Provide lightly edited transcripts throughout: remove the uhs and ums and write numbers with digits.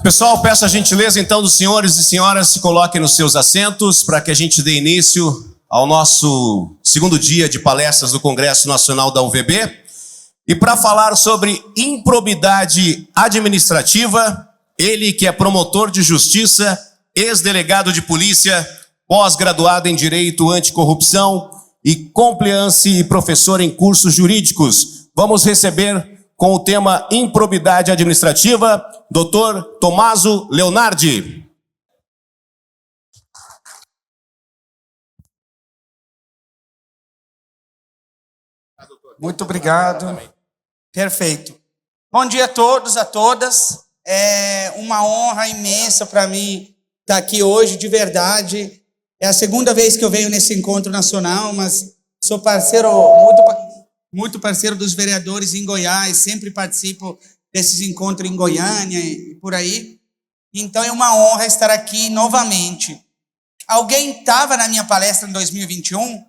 Pessoal, peço a gentileza então dos senhores e senhoras se coloquem nos seus assentos para que a gente dê início ao nosso segundo dia de palestras do Congresso Nacional da UVB. E para falar sobre improbidade administrativa, ele que é promotor de justiça, ex-delegado de polícia, pós-graduado em Direito Anticorrupção e compliance e professor em cursos jurídicos. Vamos receber com o tema improbidade administrativa, Dr. Tommaso Leonardi. Muito obrigado. Perfeito. Bom dia a todos, a todas. É uma honra imensa para mim estar aqui hoje, de verdade. É a segunda vez que eu venho nesse encontro nacional, mas sou parceiro, muito parceiro dos vereadores em Goiás, sempre participo desses encontros em Goiânia e por aí. Então é uma honra estar aqui novamente. Alguém estava na minha palestra em 2021?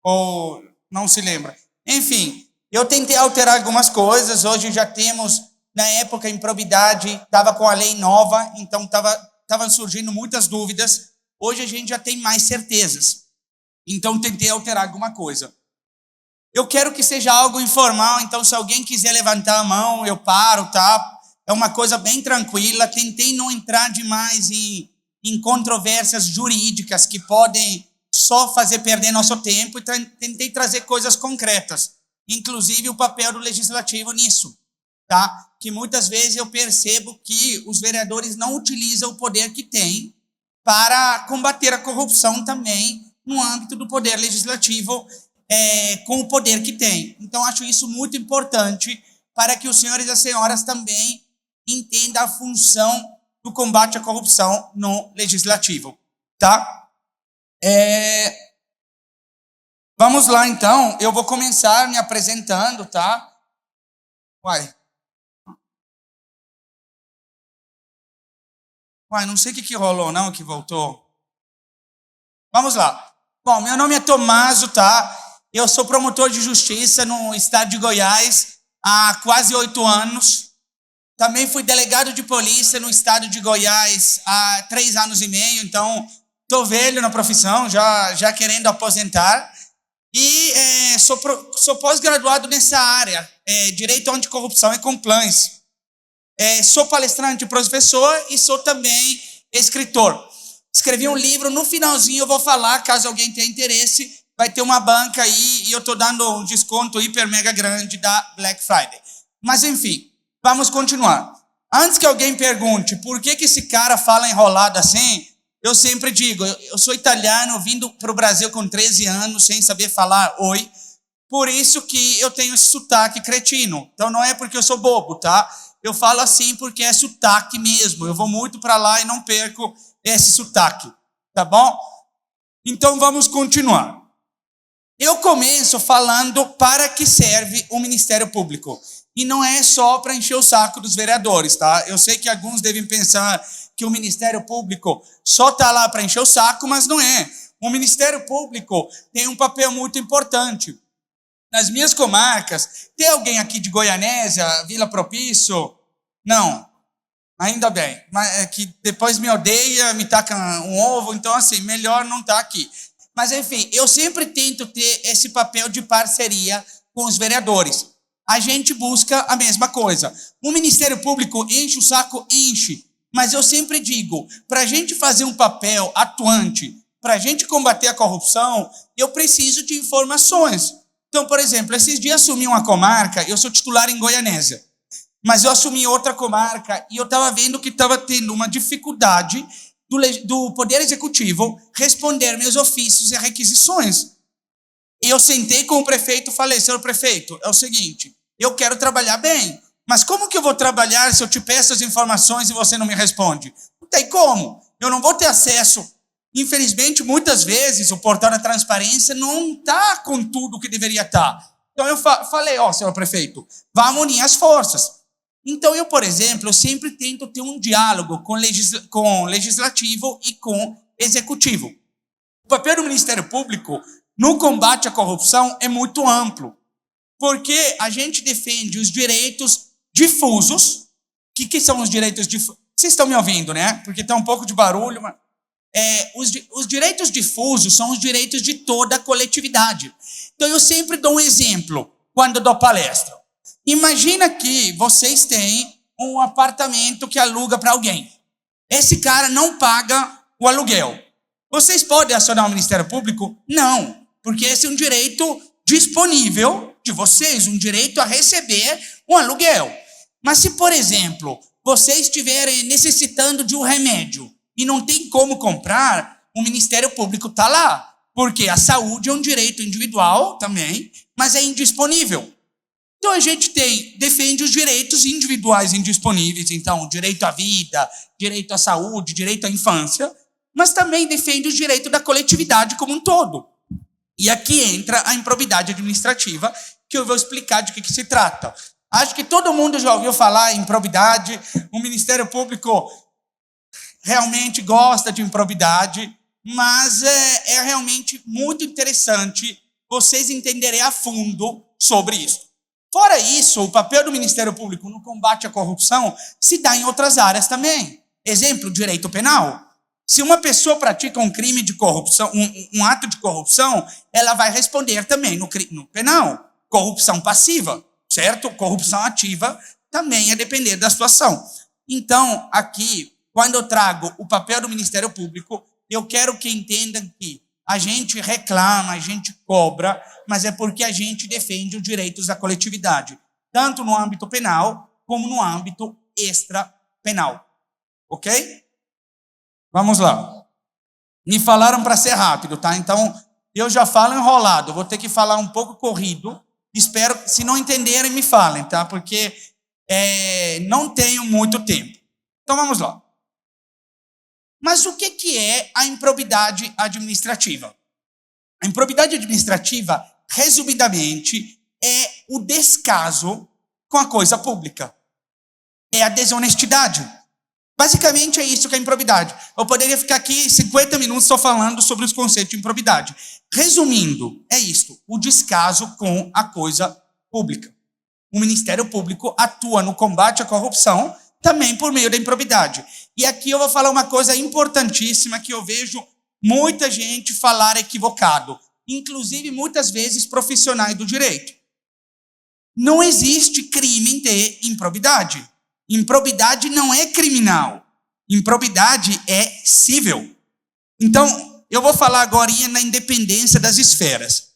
Ou não se lembra? Enfim, eu tentei alterar algumas coisas. Hoje já temos, na época, improbidade, estava com a lei nova, então estavam surgindo muitas dúvidas. Hoje a gente já tem mais certezas. Então tentei alterar alguma coisa. Eu quero que seja algo informal, então se alguém quiser levantar a mão, eu paro, tá? É uma coisa bem tranquila. Tentei não entrar demais em controvérsias jurídicas que podem só fazer perder nosso tempo, e tentei trazer coisas concretas, inclusive o papel do legislativo nisso, tá? Que muitas vezes eu percebo que os vereadores não utilizam o poder que têm para combater a corrupção também no âmbito do poder legislativo, com o poder que tem. Então, acho isso muito importante para que os senhores e as senhoras também entendam a função do combate à corrupção no legislativo, tá? Vamos lá, então. Eu vou começar me apresentando, tá? Uai, não sei o que rolou, não, que voltou. Vamos lá. Bom, meu nome é Tommaso, tá? Eu sou promotor de justiça no estado de Goiás há quase 8 anos. Também fui delegado de polícia no estado de Goiás há 3 anos e meio, então estou velho na profissão, já querendo aposentar. E sou pós-graduado nessa área, Direito Anticorrupção e Compliance. Sou palestrante e professor e sou também escritor. Escrevi um livro, no finalzinho eu vou falar, caso alguém tenha interesse, vai ter uma banca aí e eu estou dando um desconto hiper mega grande da Black Friday. Mas enfim, vamos continuar. Antes que alguém pergunte por que esse cara fala enrolado assim, eu sempre digo, eu sou italiano, vindo para o Brasil com 13 anos, sem saber falar oi, por isso que eu tenho esse sotaque cretino. Então não é porque eu sou bobo, tá? Eu falo assim porque é sotaque mesmo. Eu vou muito para lá e não perco esse sotaque, tá bom? Então vamos continuar. Eu começo falando para que serve o Ministério Público. E não é só para encher o saco dos vereadores, tá? Eu sei que alguns devem pensar que o Ministério Público só está lá para encher o saco, mas não é. O Ministério Público tem um papel muito importante. Nas minhas comarcas, tem alguém aqui de Goianésia, Vila Propício? Não, ainda bem. Mas é que depois me odeia, me taca um ovo, então assim, melhor não estar aqui. Mas enfim, eu sempre tento ter esse papel de parceria com os vereadores. A gente busca a mesma coisa. O Ministério Público enche o saco, enche. Mas eu sempre digo, para a gente fazer um papel atuante, para a gente combater a corrupção, eu preciso de informações. Então, por exemplo, esses dias assumi uma comarca, eu sou titular em Goianésia, mas eu assumi outra comarca e eu estava vendo que estava tendo uma dificuldade do Poder Executivo responder meus ofícios e requisições. E eu sentei com o prefeito e falei, senhor prefeito, é o seguinte, eu quero trabalhar bem, mas como que eu vou trabalhar se eu te peço as informações e você não me responde? Não tem como. Eu não vou ter acesso. Infelizmente, muitas vezes, o portal da transparência não está com tudo que deveria estar. Então, eu falei, senhor prefeito, vamos unir as forças. Então, eu, por exemplo, eu sempre tento ter um diálogo com legislativo e com executivo. O papel do Ministério Público no combate à corrupção é muito amplo, porque a gente defende os direitos difusos. O que são os direitos difusos? Vocês estão me ouvindo, né? Porque está um pouco de barulho, mas... os direitos difusos são os direitos de toda a coletividade. Então, eu sempre dou um exemplo quando dou palestra. Imagina que vocês têm um apartamento que aluga para alguém. Esse cara não paga o aluguel. Vocês podem acionar o Ministério Público? Não, porque esse é um direito disponível de vocês, um direito a receber um aluguel. Mas se, por exemplo, vocês estiverem necessitando de um remédio e não tem como comprar, o Ministério Público está lá, porque a saúde é um direito individual também, mas é indisponível. Então a gente defende os direitos individuais indisponíveis, então direito à vida, direito à saúde, direito à infância, mas também defende o direito da coletividade como um todo. E aqui entra a improbidade administrativa, que eu vou explicar de que se trata. Acho que todo mundo já ouviu falar em improbidade, o Ministério Público realmente gosta de improbidade, mas é realmente muito interessante vocês entenderem a fundo sobre isso. Fora isso, o papel do Ministério Público no combate à corrupção se dá em outras áreas também. Exemplo, direito penal. Se uma pessoa pratica um crime de corrupção, um ato de corrupção, ela vai responder também no penal. Corrupção passiva, certo? Corrupção ativa também é depender da situação. Então, aqui, quando eu trago o papel do Ministério Público, eu quero que entendam que a gente reclama, a gente cobra, mas é porque a gente defende os direitos da coletividade, tanto no âmbito penal, como no âmbito extrapenal. Ok? Vamos lá. Me falaram para ser rápido, tá? Então, eu já falo enrolado, vou ter que falar um pouco corrido. Espero, se não entenderem, me falem, tá? Porque não tenho muito tempo. Então, vamos lá. Mas o que é a improbidade administrativa? A improbidade administrativa, resumidamente, é o descaso com a coisa pública. É a desonestidade. Basicamente é isso que é improbidade. Eu poderia ficar aqui 50 minutos só falando sobre os conceitos de improbidade. Resumindo, é isto, o descaso com a coisa pública. O Ministério Público atua no combate à corrupção também por meio da improbidade. E aqui eu vou falar uma coisa importantíssima que eu vejo muita gente falar equivocado, inclusive muitas vezes profissionais do direito. Não existe crime de improbidade. Improbidade não é criminal. Improbidade é cível. Então, eu vou falar agora na independência das esferas.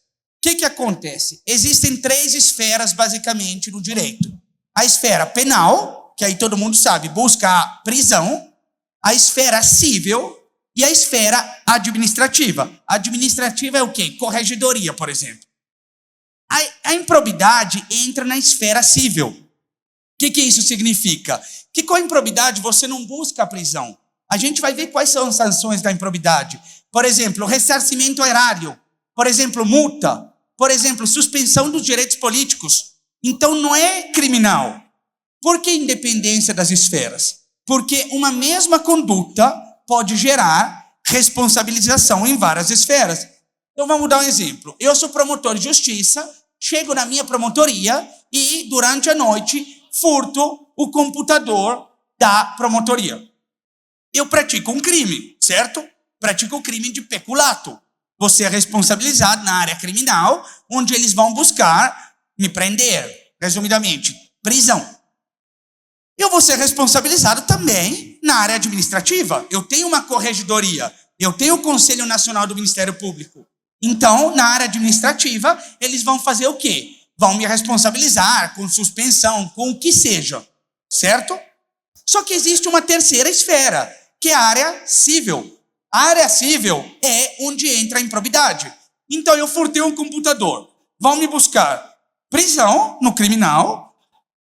O que acontece? Existem 3 esferas, basicamente, no direito. A esfera penal, que aí todo mundo sabe, busca a prisão. A esfera civil e a esfera administrativa. A administrativa é o quê? Corregedoria, por exemplo. A improbidade entra na esfera civil. O que isso significa? Que com a improbidade você não busca a prisão. A gente vai ver quais são as sanções da improbidade. Por exemplo, ressarcimento erário. Por exemplo, multa. Por exemplo, suspensão dos direitos políticos. Então não é criminal. Por que independência das esferas? Porque uma mesma conduta pode gerar responsabilização em várias esferas. Então vamos dar um exemplo. Eu sou promotor de justiça, chego na minha promotoria e durante a noite furto o computador da promotoria. Eu pratico um crime, certo? Pratico o crime de peculato. Você é responsabilizado na área criminal, onde eles vão buscar me prender, resumidamente, prisão. Eu vou ser responsabilizado também na área administrativa. Eu tenho uma corregedoria, eu tenho o Conselho Nacional do Ministério Público. Então, na área administrativa, eles vão fazer o quê? Vão me responsabilizar com suspensão, com o que seja, certo? Só que existe uma terceira esfera, que é a área civil. A área civil é onde entra a improbidade. Então, eu furtei um computador. Vão me buscar prisão no criminal,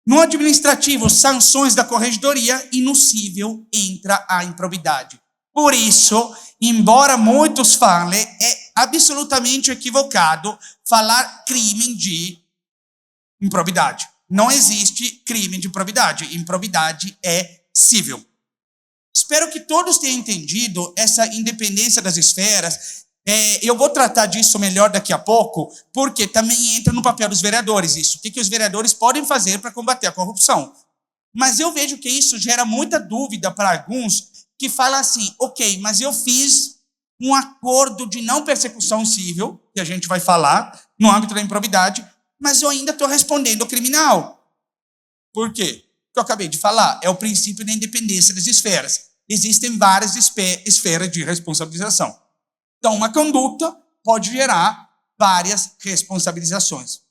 no administrativo, sanções da corregedoria e no civil entra a improbidade. Por isso, embora muitos falem, é absolutamente equivocado falar crime de improbidade. Não existe crime de improbidade. Improbidade é cível. Espero que todos tenham entendido essa independência das esferas. Eu vou tratar disso melhor daqui a pouco, porque também entra no papel dos vereadores isso. O que os vereadores podem fazer para combater a corrupção. Mas eu vejo que isso gera muita dúvida para alguns que falam assim, ok, mas eu fiz um acordo de não persecução civil, que a gente vai falar, no âmbito da improbidade, mas eu ainda estou respondendo ao criminal. Por quê? O que eu acabei de falar é o princípio da independência das esferas. Existem várias esferas de responsabilização. Então, uma conduta pode gerar várias responsabilizações.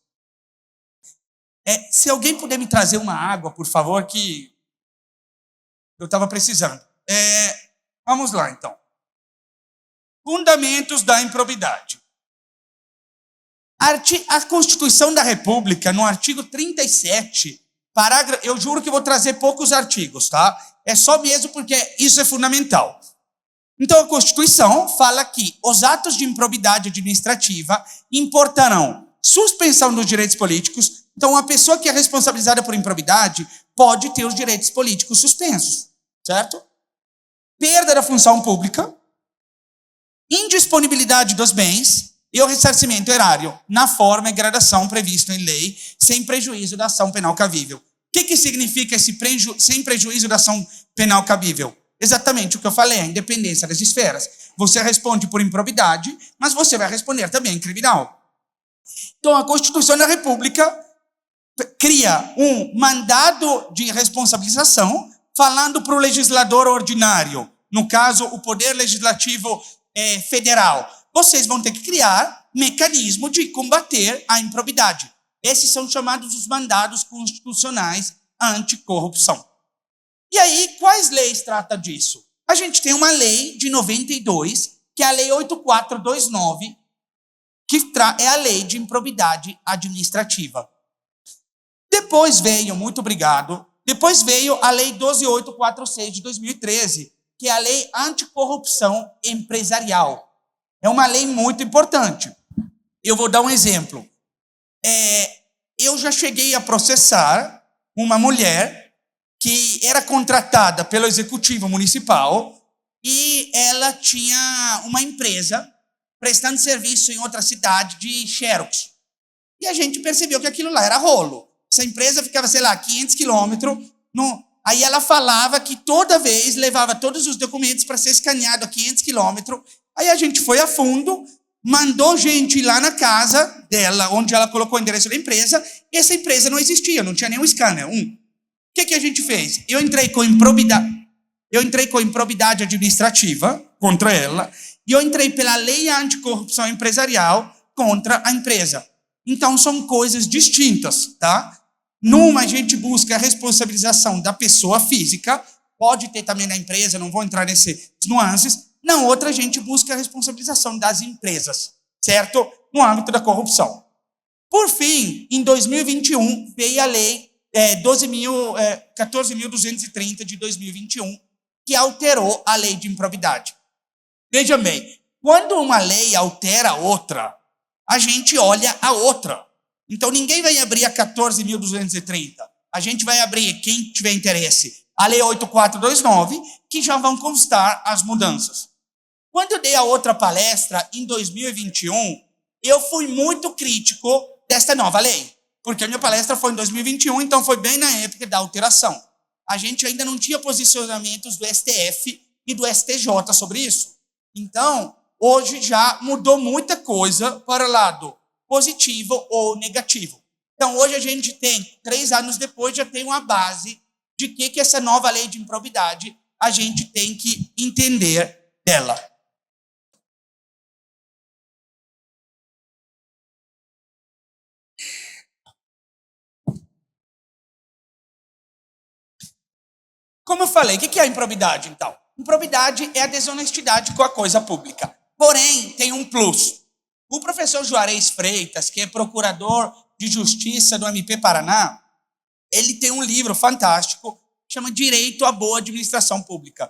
Se alguém puder me trazer uma água, por favor, que eu estava precisando. Vamos lá, então. Fundamentos da improbidade. A Constituição da República, no artigo 37, eu juro que vou trazer poucos artigos, tá? É só mesmo porque isso é fundamental. Então, a Constituição fala que os atos de improbidade administrativa importarão suspensão dos direitos políticos. Então, a pessoa que é responsabilizada por improbidade pode ter os direitos políticos suspensos, certo? Perda da função pública, indisponibilidade dos bens e o ressarcimento erário na forma e gradação previsto em lei, sem prejuízo da ação penal cabível. O que significa esse sem prejuízo da ação penal cabível? Exatamente o que eu falei, a independência das esferas. Você responde por improbidade, mas você vai responder também em criminal. Então, a Constituição da República cria um mandado de responsabilização falando para o legislador ordinário, no caso, o Poder Legislativo Federal. Vocês vão ter que criar mecanismo de combater a improbidade. Esses são chamados os mandados constitucionais anticorrupção. E aí, quais leis trata disso? A gente tem uma lei de 92, que é a Lei 8429, que é a lei de improbidade administrativa. Depois veio, muito obrigado, depois veio a Lei 12846 de 2013, que é a Lei Anticorrupção Empresarial. É uma lei muito importante. Eu vou dar um exemplo. Eu já cheguei a processar uma mulher que era contratada pelo Executivo Municipal e ela tinha uma empresa prestando serviço em outra cidade de Xerox. E a gente percebeu que aquilo lá era rolo. Essa empresa ficava, 500 quilômetros. Aí ela falava que toda vez levava todos os documentos para ser escaneado a 500 quilômetros. Aí a gente foi a fundo, mandou gente ir lá na casa dela, onde ela colocou o endereço da empresa, e essa empresa não existia, não tinha nenhum scanner. O que a gente fez? Eu entrei com improbidade administrativa contra ela, e eu entrei pela Lei Anticorrupção Empresarial contra a empresa. Então, são coisas distintas, tá? Numa, a gente busca a responsabilização da pessoa física, pode ter também na empresa, não vou entrar nessas nuances. Na outra, a gente busca a responsabilização das empresas, certo? No âmbito da corrupção. Por fim, em 2021, veio a Lei 14.230 de 2021, que alterou a lei de improbidade. Vejam bem, quando uma lei altera outra, a gente olha a outra. Então, ninguém vai abrir a 14.230. A gente vai abrir, quem tiver interesse, a Lei 8429, que já vão constar as mudanças. Quando eu dei a outra palestra, em 2021, eu fui muito crítico desta nova lei, porque a minha palestra foi em 2021, então foi bem na época da alteração. A gente ainda não tinha posicionamentos do STF e do STJ sobre isso. Então, hoje já mudou muita coisa para o lado positivo ou negativo. Então, hoje a gente tem, 3 anos depois, já tem uma base de que essa nova lei de improbidade a gente tem que entender dela. Como eu falei, o que é a improbidade, então? Improbidade é a desonestidade com a coisa pública. Porém, tem um plus. O professor Juarez Freitas, que é procurador de justiça do MP Paraná, ele tem um livro fantástico, chama Direito à Boa Administração Pública.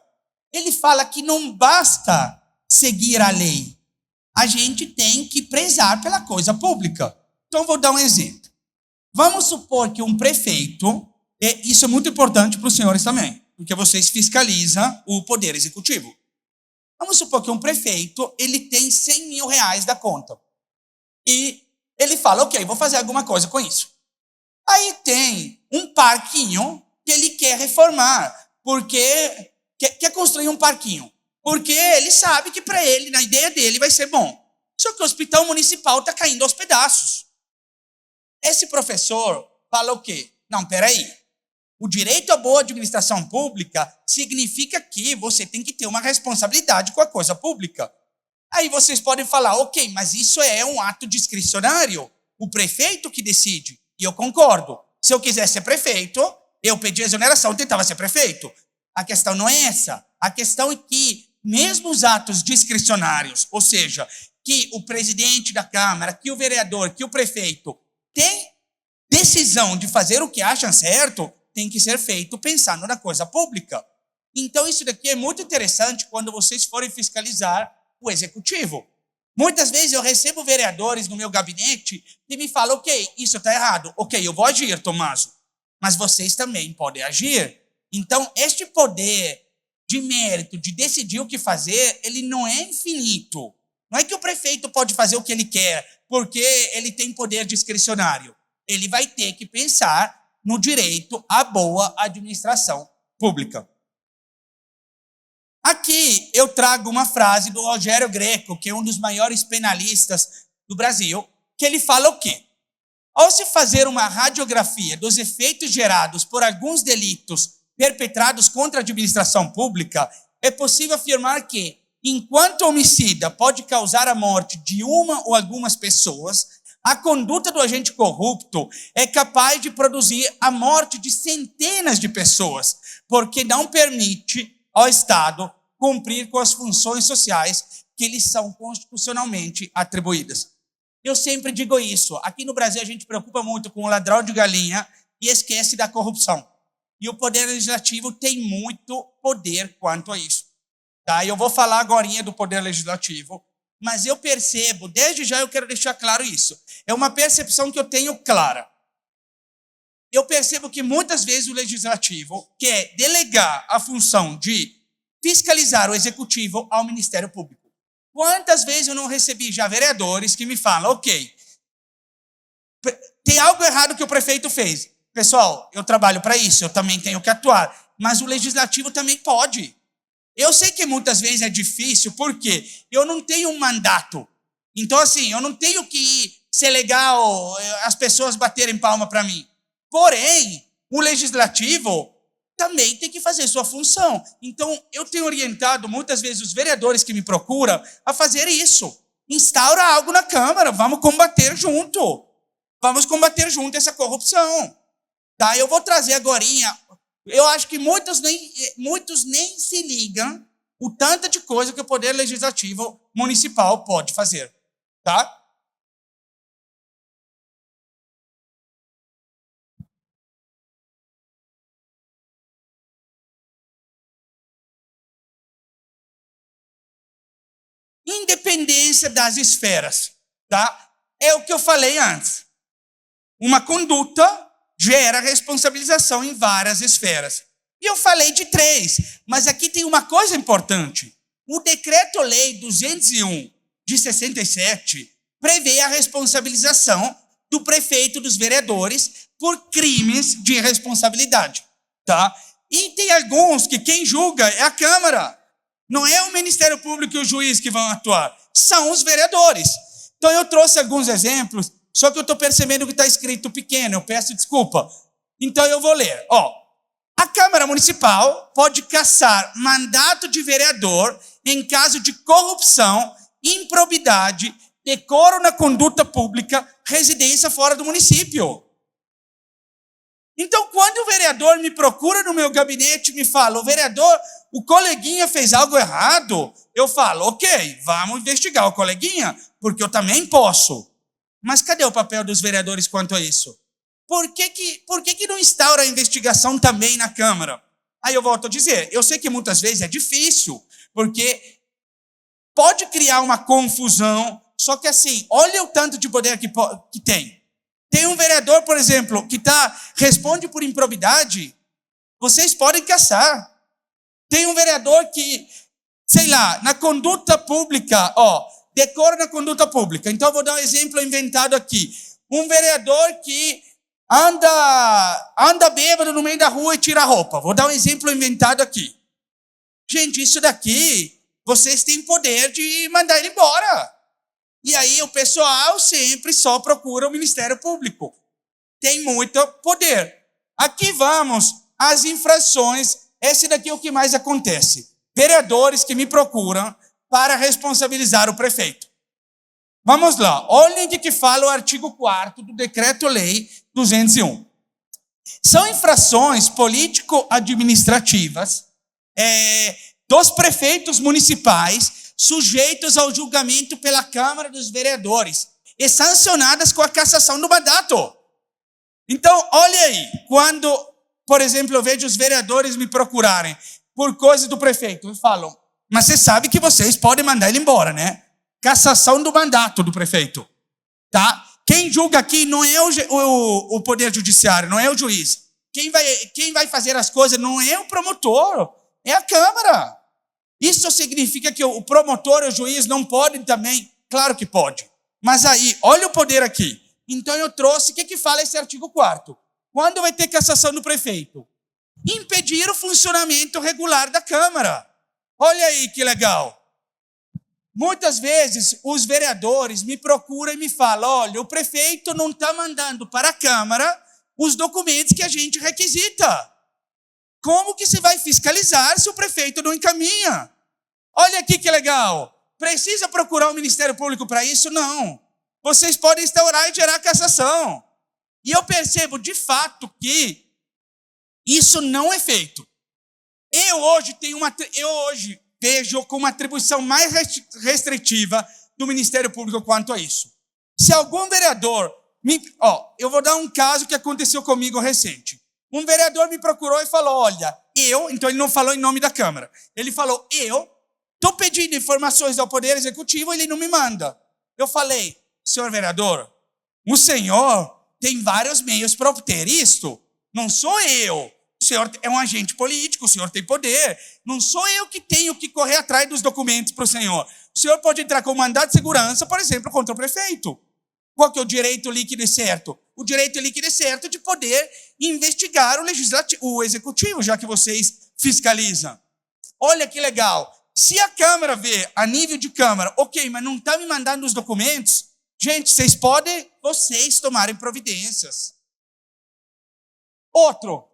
Ele fala que não basta seguir a lei, a gente tem que prezar pela coisa pública. Então, vou dar um exemplo. Vamos supor que um prefeito, e isso é muito importante para os senhores também, porque vocês fiscalizam o poder executivo. Vamos supor que um prefeito, ele tem 100 mil reais da conta. E ele fala, ok, vou fazer alguma coisa com isso. Aí tem um parquinho que ele quer reformar, porque quer construir um parquinho. Porque ele sabe que para ele, na ideia dele, vai ser bom. Só que o hospital municipal está caindo aos pedaços. Esse professor fala o quê? Não, peraí. O direito à boa administração pública significa que você tem que ter uma responsabilidade com a coisa pública. Aí vocês podem falar, ok, mas isso é um ato discricionário. O prefeito que decide. E eu concordo. Se eu quisesse ser prefeito, eu pedi exoneração e tentava ser prefeito. A questão não é essa. A questão é que, mesmo os atos discricionários, ou seja, que o presidente da Câmara, que o vereador, que o prefeito tem decisão de fazer o que acham certo, tem que ser feito pensando na coisa pública. Então, isso daqui é muito interessante quando vocês forem fiscalizar o executivo. Muitas vezes eu recebo vereadores no meu gabinete e me falam, ok, isso está errado. Ok, eu vou agir, Tomaso. Mas vocês também podem agir. Então, este poder de mérito, de decidir o que fazer, ele não é infinito. Não é que o prefeito pode fazer o que ele quer, porque ele tem poder discricionário. Ele vai ter que pensar no direito à boa administração pública. Aqui eu trago uma frase do Rogério Greco, que é um dos maiores penalistas do Brasil, que ele fala o quê? Ao se fazer uma radiografia dos efeitos gerados por alguns delitos perpetrados contra a administração pública, é possível afirmar que, enquanto o homicida pode causar a morte de uma ou algumas pessoas, a conduta do agente corrupto é capaz de produzir a morte de centenas de pessoas, porque não permite ao Estado cumprir com as funções sociais que lhes são constitucionalmente atribuídas. Eu sempre digo isso. Aqui no Brasil a gente preocupa muito com o ladrão de galinha e esquece da corrupção. E o Poder Legislativo tem muito poder quanto a isso. Tá? Eu vou falar agora do Poder Legislativo, mas eu percebo, desde já eu quero deixar claro isso. É uma percepção que eu tenho clara. Eu percebo que muitas vezes o Legislativo quer delegar a função de fiscalizar o Executivo ao Ministério Público. Quantas vezes eu não recebi já vereadores que me falam, ok, tem algo errado que o prefeito fez. Pessoal, eu trabalho para isso, eu também tenho que atuar, mas o Legislativo também pode. Eu sei que muitas vezes é difícil, porque eu não tenho um mandato. Então, assim, eu não tenho que ser legal, as pessoas baterem palma para mim. Porém, o Legislativo também tem que fazer sua função. Então, eu tenho orientado muitas vezes os vereadores que me procuram a fazer isso. Instaura algo na Câmara, vamos combater junto. Vamos combater junto essa corrupção. Tá? Eu vou trazer agorinha. Eu acho que muitos nem se ligam o tanto de coisa que o Poder Legislativo Municipal pode fazer. Tá? Independência das esferas. Tá? É o que eu falei antes. Uma conduta gera responsabilização em várias esferas. E eu falei de 3, mas aqui tem uma coisa importante. O Decreto-Lei 201 de 67 prevê a responsabilização do prefeito e dos vereadores por crimes de responsabilidade. Tá? E tem alguns que quem julga é a Câmara. Não é o Ministério Público e o juiz que vão atuar, são os vereadores. Então eu trouxe alguns exemplos, só que eu estou percebendo que está escrito pequeno, eu peço desculpa. Então eu vou ler. A Câmara Municipal pode cassar mandato de vereador em caso de corrupção, improbidade, decoro na conduta pública, residência fora do município. Então, quando o vereador me procura no meu gabinete e me fala, o coleguinha fez algo errado, eu falo, ok, vamos investigar o coleguinha, porque eu também posso. Mas cadê o papel dos vereadores quanto a isso? Por que não instaura a investigação também na Câmara? Aí eu volto a dizer, eu sei que muitas vezes é difícil, porque pode criar uma confusão, só que assim, olha o tanto de poder que tem. Tem um vereador, por exemplo, que responde por improbidade, vocês podem caçar. Tem um vereador que, sei lá, na conduta pública, decoro na conduta pública. Então, eu vou dar um exemplo inventado aqui. Um vereador que anda bêbado no meio da rua e tira a roupa. Vou dar um exemplo inventado aqui. Gente, isso daqui, vocês têm poder de mandar ele embora. E aí o pessoal sempre só procura o Ministério Público. Tem muito poder. Aqui vamos às infrações. Esse daqui é o que mais acontece. Vereadores que me procuram para responsabilizar o prefeito. Vamos lá. Olhem o que fala o artigo 4º do Decreto-Lei 201. São infrações político-administrativas dos prefeitos municipais sujeitos ao julgamento pela Câmara dos Vereadores e sancionadas com a cassação do mandato. Então, olha aí, quando, por exemplo, eu vejo os vereadores me procurarem por coisa do prefeito, eles falam, mas você sabe que vocês podem mandar ele embora, né? Cassação do mandato do prefeito, tá? Quem julga aqui não é o Poder Judiciário, não é o juiz. Quem vai fazer as coisas não é o promotor, é a Câmara. Isso significa que o promotor e o juiz não podem também? Claro que pode. Mas aí, olha o poder aqui. Então eu trouxe, o que fala esse artigo 4º? Quando vai ter cassação do prefeito? Impedir o funcionamento regular da Câmara. Olha aí que legal. Muitas vezes os vereadores me procuram e me falam, olha, o prefeito não está mandando para a Câmara os documentos que a gente requisita. Como que se vai fiscalizar se o prefeito não encaminha? Olha aqui que legal. Precisa procurar o Ministério Público para isso? Não. Vocês podem instaurar e gerar cassação. E eu percebo, de fato, que isso não é feito. Eu hoje vejo com uma atribuição mais restritiva do Ministério Público quanto a isso. Se algum vereador... eu vou dar um caso que aconteceu comigo recente. Um vereador me procurou e falou, olha, então ele não falou em nome da Câmara. Ele falou, estou pedindo informações ao Poder Executivo e ele não me manda. Eu falei, senhor vereador, o senhor tem vários meios para obter isto. Não sou eu. O senhor é um agente político, o senhor tem poder. Não sou eu que tenho que correr atrás dos documentos para o senhor. O senhor pode entrar com mandado de segurança, por exemplo, contra o prefeito. Qual que é o direito líquido e certo? O direito líquido e certo de poder investigar o executivo, já que vocês fiscalizam. Olha que legal. Se a Câmara vê, a nível de Câmara, ok, mas não está me mandando os documentos, gente, vocês tomarem providências. Outro.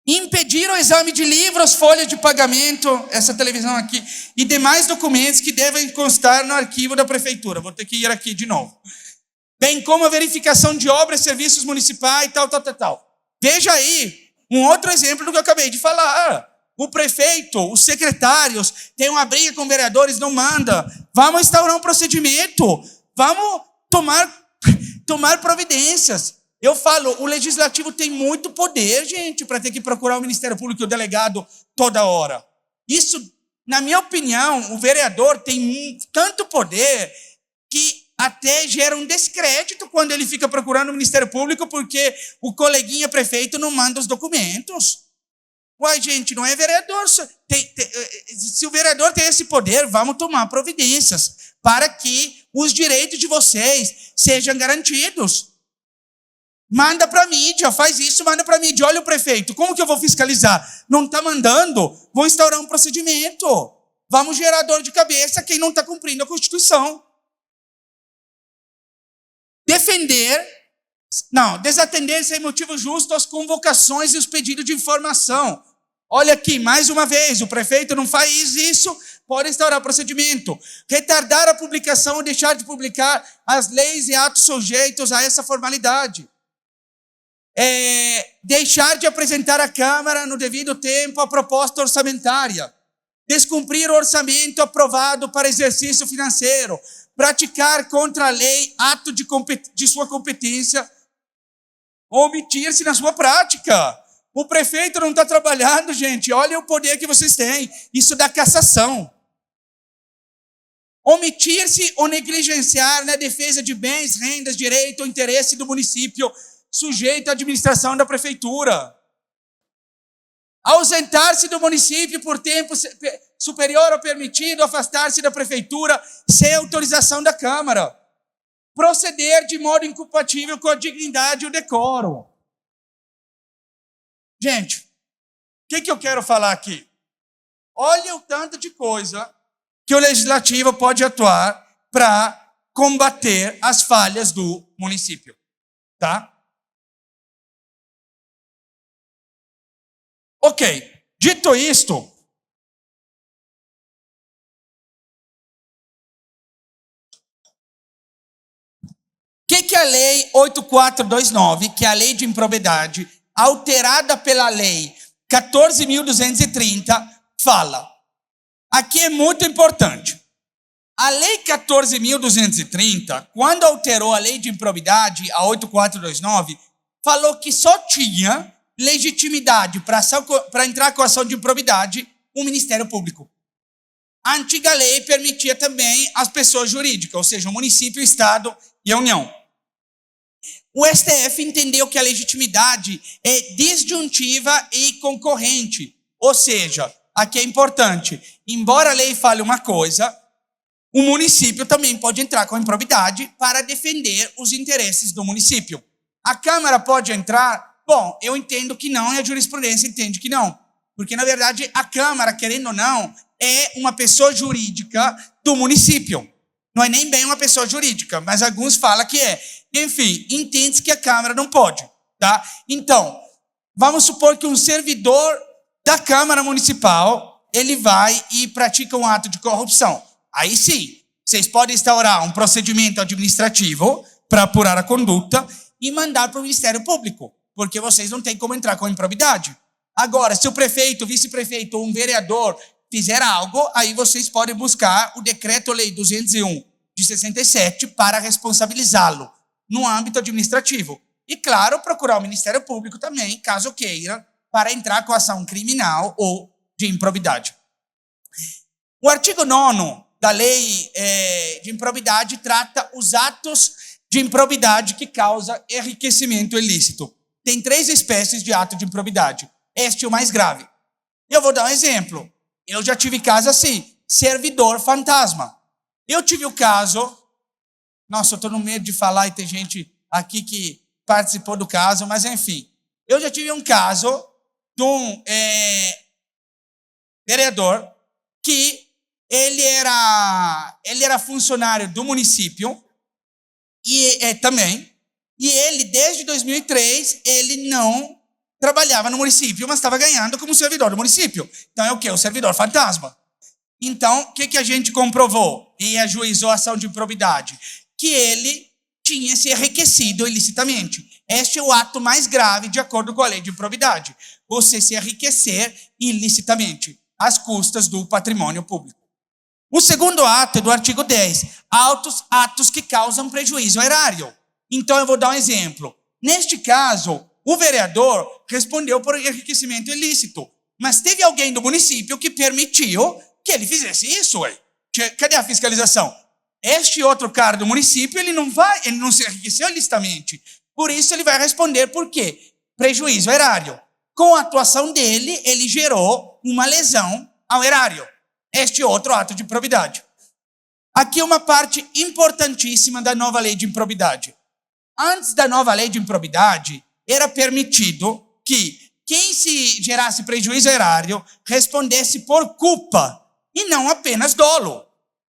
Impedir o exame de livros, folhas de pagamento, essa televisão aqui, e demais documentos que devem constar no arquivo da prefeitura. Vou ter que ir aqui de novo. Bem como a verificação de obras e serviços municipais, tal. Veja aí, um outro exemplo do que eu acabei de falar. O prefeito, os secretários, tem uma briga com vereadores, não manda. Vamos instaurar um procedimento. Vamos tomar providências. Eu falo, o legislativo tem muito poder, gente, para ter que procurar o Ministério Público e o delegado toda hora. Isso, na minha opinião, o vereador tem tanto poder que até gera um descrédito quando ele fica procurando o Ministério Público porque o prefeito não manda os documentos. Uai, gente, não é vereador. Se o vereador tem esse poder, vamos tomar providências para que os direitos de vocês sejam garantidos. Manda para a mídia, faz isso, manda para a mídia. Olha o prefeito, como que eu vou fiscalizar? Não está mandando? Vou instaurar um procedimento. Vamos gerar dor de cabeça quem não está cumprindo a Constituição. Desatender sem motivo justo as convocações e os pedidos de informação. Olha aqui, mais uma vez, o prefeito não faz isso, pode instaurar procedimento. Retardar a publicação ou deixar de publicar as leis e atos sujeitos a essa formalidade. Deixar de apresentar à Câmara no devido tempo a proposta orçamentária, descumprir o orçamento aprovado para exercício financeiro, praticar contra a lei ato de sua competência, omitir-se na sua prática. O prefeito não está trabalhando, gente, olha o poder que vocês têm, isso dá cassação. Omitir-se ou negligenciar na defesa de bens, rendas, direito ou interesse do município sujeito à administração da prefeitura. Ausentar-se do município por tempo superior ao permitido, afastar-se da prefeitura sem autorização da Câmara. proceder de modo incompatível com a dignidade e o decoro. Gente, o que eu quero falar aqui? Olha o tanto de coisa que o legislativo pode atuar para combater as falhas do município, tá? Ok, dito isto, o que a Lei 8429, que é a Lei de Improbidade, alterada pela Lei 14.230, fala? Aqui é muito importante. A Lei 14.230, quando alterou a Lei de Improbidade, a 8429, falou que só tinha legitimidade para entrar com ação de improbidade o Ministério Público. A antiga lei permitia também as pessoas jurídicas, ou seja, o município, o Estado e a União. O STF entendeu que a legitimidade é disjuntiva e concorrente, ou seja, aqui é importante, embora a lei fale uma coisa, o município também pode entrar com improbidade para defender os interesses do município. A Câmara pode entrar? Bom, eu entendo que não e a jurisprudência entende que não. Porque, na verdade, a Câmara, querendo ou não, é uma pessoa jurídica do município. Não é nem bem uma pessoa jurídica, mas alguns falam que é. Enfim, entende-se que a Câmara não pode, tá? Então, vamos supor que um servidor da Câmara Municipal, ele vai e pratica um ato de corrupção. Aí sim, vocês podem instaurar um procedimento administrativo para apurar a conduta e mandar para o Ministério Público, porque vocês não têm como entrar com improbidade. Agora, se o prefeito, o vice-prefeito ou um vereador fizer algo, aí vocês podem buscar o Decreto-Lei 201 de 67 para responsabilizá-lo no âmbito administrativo. E, claro, procurar o Ministério Público também, caso queira, para entrar com ação criminal ou de improbidade. O artigo 9º da Lei de Improbidade trata os atos de improbidade que causam enriquecimento ilícito. Tem 3 espécies de ato de improbidade. Este é o mais grave. Eu vou dar um exemplo. Eu já tive caso assim, servidor fantasma. Eu tive o caso, nossa, eu estou no medo de falar e tem gente aqui que participou do caso, mas enfim. Eu já tive um caso de um vereador que ele era funcionário do município e também, e ele, desde 2003, ele não trabalhava no município, mas estava ganhando como servidor do município. Então é o quê? O servidor fantasma. Então, o que a gente comprovou e ajuizou a ação de improbidade? Que ele tinha se enriquecido ilicitamente. Este é o ato mais grave de acordo com a lei de improbidade. Você se enriquecer ilicitamente, às custas do patrimônio público. O segundo ato é do artigo 10, atos que causam prejuízo ao erário. Então, eu vou dar um exemplo. Neste caso, o vereador respondeu por enriquecimento ilícito, mas teve alguém do município que permitiu que ele fizesse isso. Ué. Cadê a fiscalização? Este outro cara do município, ele não se enriqueceu ilicitamente. Por isso, ele vai responder por quê? Prejuízo ao erário. Com a atuação dele, ele gerou uma lesão ao erário. Este outro ato de improbidade. Aqui uma parte importantíssima da nova lei de improbidade. Antes da nova lei de improbidade, era permitido que quem se gerasse prejuízo ao erário respondesse por culpa e não apenas dolo.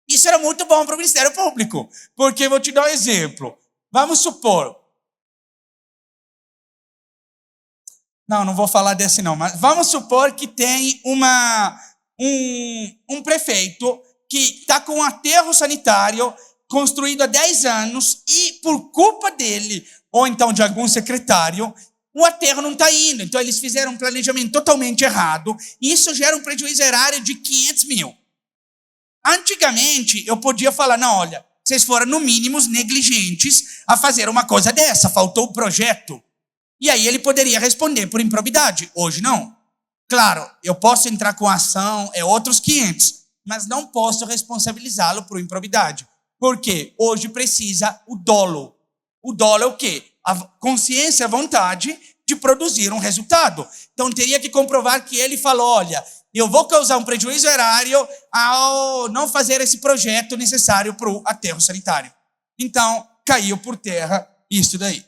Isso era muito bom para o Ministério Público, porque eu vou te dar um exemplo. Vamos supor... Não vou falar desse não, mas vamos supor que tem um prefeito que está com um aterro sanitário construído há 10 anos e, por culpa dele, ou então de algum secretário, o aterro não está indo. Então, eles fizeram um planejamento totalmente errado e isso gera um prejuízo erário de 500 mil. Antigamente, eu podia falar, não, olha, vocês foram, no mínimo, negligentes a fazer uma coisa dessa, faltou o projeto. E aí ele poderia responder por improbidade. Hoje, não. Claro, eu posso entrar com ação, é outros 500, mas não posso responsabilizá-lo por improbidade. Por quê? Hoje precisa o dolo. O dolo é o quê? A consciência, a vontade de produzir um resultado. Então, teria que comprovar que ele falou, olha, eu vou causar um prejuízo erário ao não fazer esse projeto necessário para o aterro sanitário. Então, caiu por terra isso daí.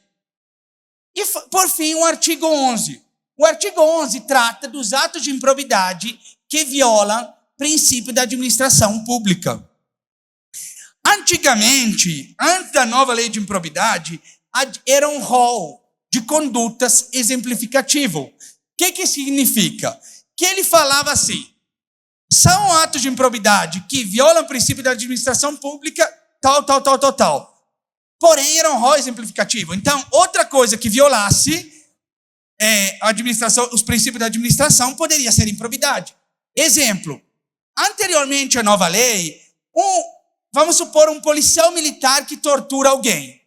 E, por fim, o artigo 11. O artigo 11 trata dos atos de improbidade que violam o princípio da administração pública. Antigamente, antes da nova lei de improbidade, era um rol de condutas exemplificativo. O que significa? Que ele falava assim, são atos de improbidade que violam o princípio da administração pública, tal. Porém, era um rol exemplificativo. Então, outra coisa que violasse os princípios da administração poderia ser improbidade. Exemplo, anteriormente à nova lei, vamos supor um policial militar que tortura alguém.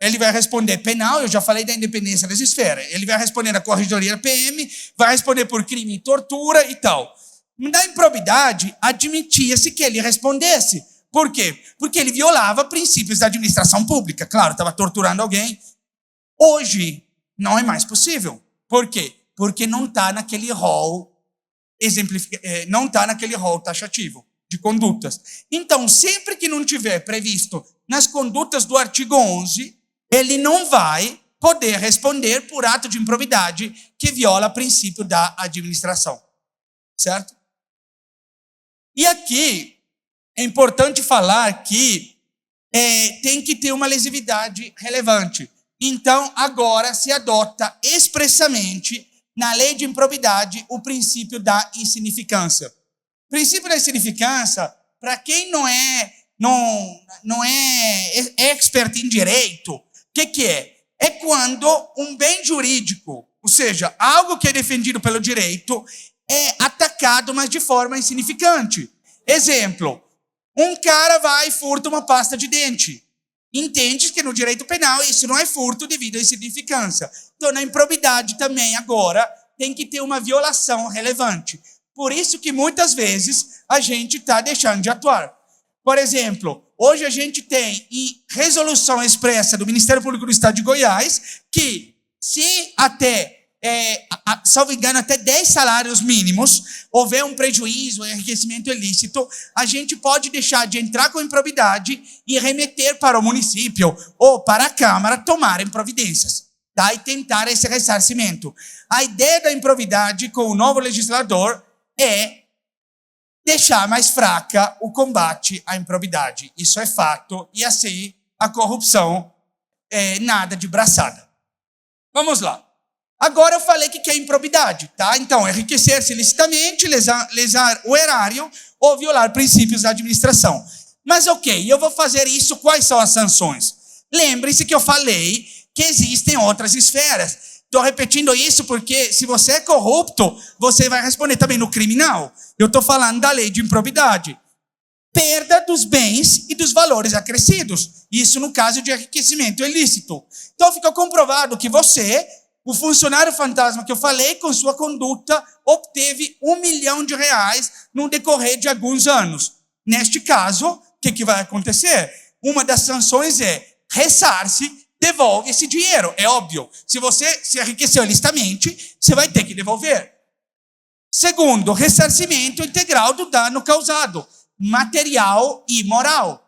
Ele vai responder penal, eu já falei da independência dessa esfera. Ele vai responder na corregedoria PM, vai responder por crime e tortura e tal. Na improbidade, admitia-se que ele respondesse. Por quê? Porque ele violava princípios da administração pública. Claro, estava torturando alguém. Hoje, não é mais possível. Por quê? Porque não está naquele rol não está naquele rol taxativo de condutas. Então, sempre que não tiver previsto nas condutas do artigo 11, ele não vai poder responder por ato de improbidade que viola o princípio da administração. Certo? E aqui é importante falar que tem que ter uma lesividade relevante. Então, agora se adota expressamente na lei de improbidade o princípio da insignificância. O princípio da insignificância, para quem não é expert em direito, o que é? É quando um bem jurídico, ou seja, algo que é defendido pelo direito, é atacado, mas de forma insignificante. Exemplo, um cara vai e furta uma pasta de dente. Entende que no direito penal isso não é furto devido à insignificância. Então, na improbidade também, agora, tem que ter uma violação relevante. Por isso que muitas vezes a gente está deixando de atuar. Por exemplo, hoje a gente tem em resolução expressa do Ministério Público do Estado de Goiás que se até, salvo engano, até 10 salários mínimos houver um prejuízo, enriquecimento ilícito, a gente pode deixar de entrar com improbidade e remeter para o município ou para a Câmara tomarem providências, tá? E tentar esse ressarcimento. A ideia da improbidade com o novo legislador é deixar mais fraca o combate à improbidade. Isso é fato, e assim a corrupção é nada de braçada. Vamos lá. Agora eu falei que é improbidade, tá? Então, enriquecer-se ilicitamente, lesar o erário ou violar princípios da administração. Mas ok, eu vou fazer isso, quais são as sanções? Lembre-se que eu falei que existem outras esferas. Estou repetindo isso porque se você é corrupto, você vai responder também no criminal. Eu estou falando da lei de improbidade. Perda dos bens e dos valores acrescidos. Isso no caso de enriquecimento ilícito. Então ficou comprovado que você, o funcionário fantasma que eu falei, com sua conduta, obteve R$1 milhão no decorrer de alguns anos. Neste caso, o que vai acontecer? Uma das sanções é ressarce, devolve esse dinheiro. É óbvio. Se você se enriqueceu ilicitamente, você vai ter que devolver. Segundo, ressarcimento integral do dano causado, material e moral.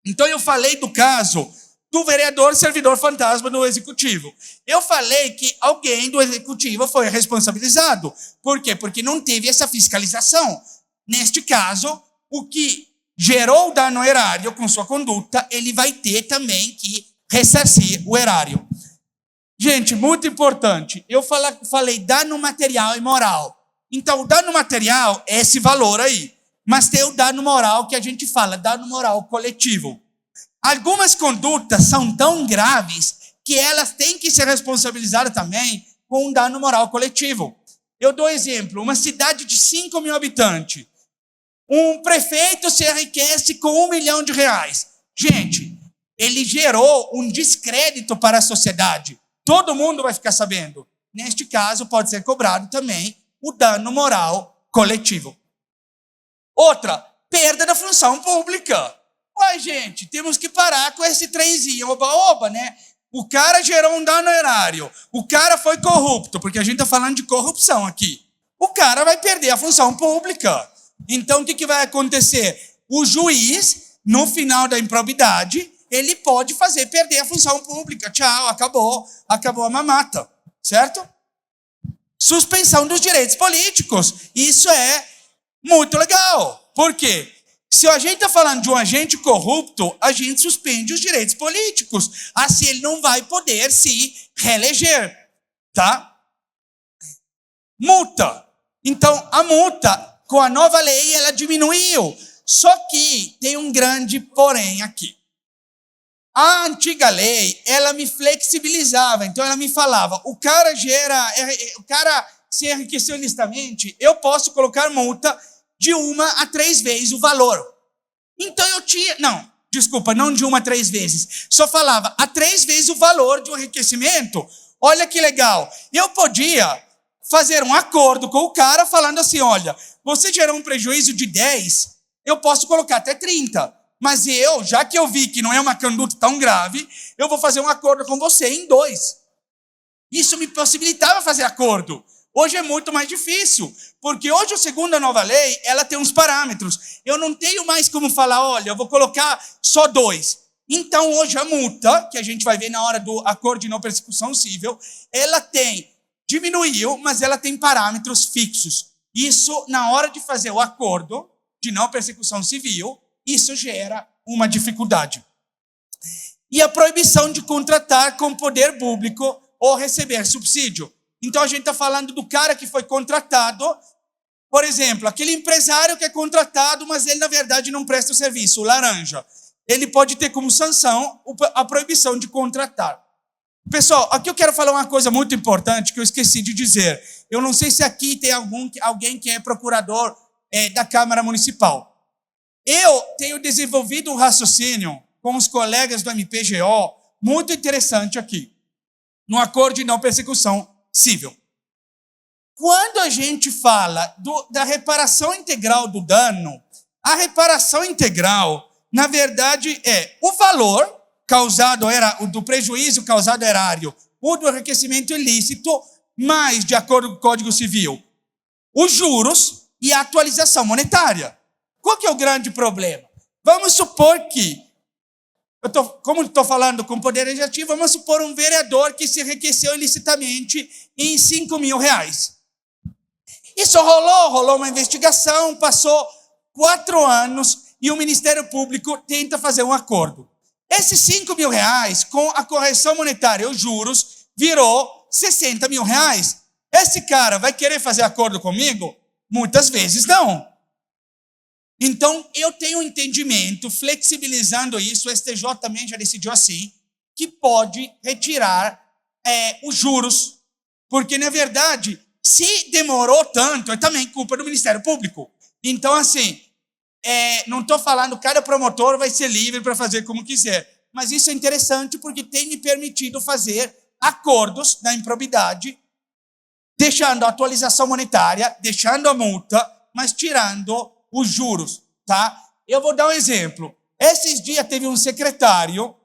Então eu falei do caso do vereador servidor fantasma do executivo. Eu falei que alguém do executivo foi responsabilizado. Por quê? Porque não teve essa fiscalização. Neste caso, o que gerou o dano ao erário com sua conduta, ele vai ter também que ressarcir o erário. Gente, muito importante. Eu falei dano material e moral. Então, o dano material é esse valor aí. Mas tem o dano moral que a gente fala, dano moral coletivo. Algumas condutas são tão graves que elas têm que ser responsabilizadas também com um dano moral coletivo. Eu dou exemplo, uma cidade de 5 mil habitantes. Um prefeito se enriquece com R$1 milhão. Gente, ele gerou um descrédito para a sociedade. Todo mundo vai ficar sabendo. Neste caso, pode ser cobrado também o dano moral coletivo. Outra, perda da função pública. Uai, gente, temos que parar com esse trenzinho, oba-oba, né? O cara gerou um dano erário, o cara foi corrupto, porque a gente está falando de corrupção aqui. O cara vai perder a função pública. Então, o que vai acontecer? O juiz no final da improbidade, ele pode fazer perder a função pública. Tchau, acabou a mamata, certo? Suspensão dos direitos políticos. Isso é muito legal. Por quê? Se a gente está falando de um agente corrupto, a gente suspende os direitos políticos. Assim ele não vai poder se reeleger, tá? Multa. Então, a multa, com a nova lei, ela diminuiu. Só que tem um grande porém aqui. A antiga lei, ela me flexibilizava. Então, ela me falava, o cara se enriqueceu ilicitamente, eu posso colocar multa de 1 a 3 vezes o valor. Então, não de 1 a 3 vezes. Só falava a 3 vezes o valor de um enriquecimento. Olha que legal. Eu podia fazer um acordo com o cara falando assim, olha, você gerou um prejuízo de 10, eu posso colocar até 30. Mas já que eu vi que não é uma conduta tão grave, eu vou fazer um acordo com você em 2. Isso me possibilitava fazer acordo. Hoje é muito mais difícil, porque hoje, segundo a nova lei, ela tem uns parâmetros. Eu não tenho mais como falar, olha, eu vou colocar só 2. Então, hoje, a multa, que a gente vai ver na hora do acordo de não persecução civil, ela diminuiu, mas ela tem parâmetros fixos. Isso, na hora de fazer o acordo de não persecução civil, isso gera uma dificuldade. E a proibição de contratar com poder público ou receber subsídio. Então, a gente está falando do cara que foi contratado, por exemplo, aquele empresário que é contratado, mas ele, na verdade, não presta o serviço, o laranja. Ele pode ter como sanção a proibição de contratar. Pessoal, aqui eu quero falar uma coisa muito importante que eu esqueci de dizer. Eu não sei se aqui tem alguém que é procurador da Câmara Municipal. Eu tenho desenvolvido um raciocínio com os colegas do MPGO muito interessante aqui, no acordo de não persecução civil. Quando a gente fala da reparação integral do dano, a reparação integral, na verdade, é o valor causado, do prejuízo causado ao erário, ou do enriquecimento ilícito, mais, de acordo com o Código Civil, os juros e a atualização monetária. Qual que é o grande problema? Vamos supor que, como estou falando com poder legislativo, vamos supor um vereador que se enriqueceu ilicitamente em R$5.000. Isso rolou uma investigação, passou 4 anos e o Ministério Público tenta fazer um acordo. Esses R$5.000, com a correção monetária e os juros, virou R$60.000. Esse cara vai querer fazer acordo comigo? Muitas vezes não. Então, eu tenho um entendimento, flexibilizando isso, o STJ também já decidiu assim, que pode retirar os juros, porque, na verdade, se demorou tanto, é também culpa do Ministério Público. Então, assim, não estou falando que cada promotor vai ser livre para fazer como quiser, mas isso é interessante porque tem me permitido fazer acordos na improbidade, deixando a atualização monetária, deixando a multa, mas tirando os juros, tá? Eu vou dar um exemplo. Esses dias teve um secretário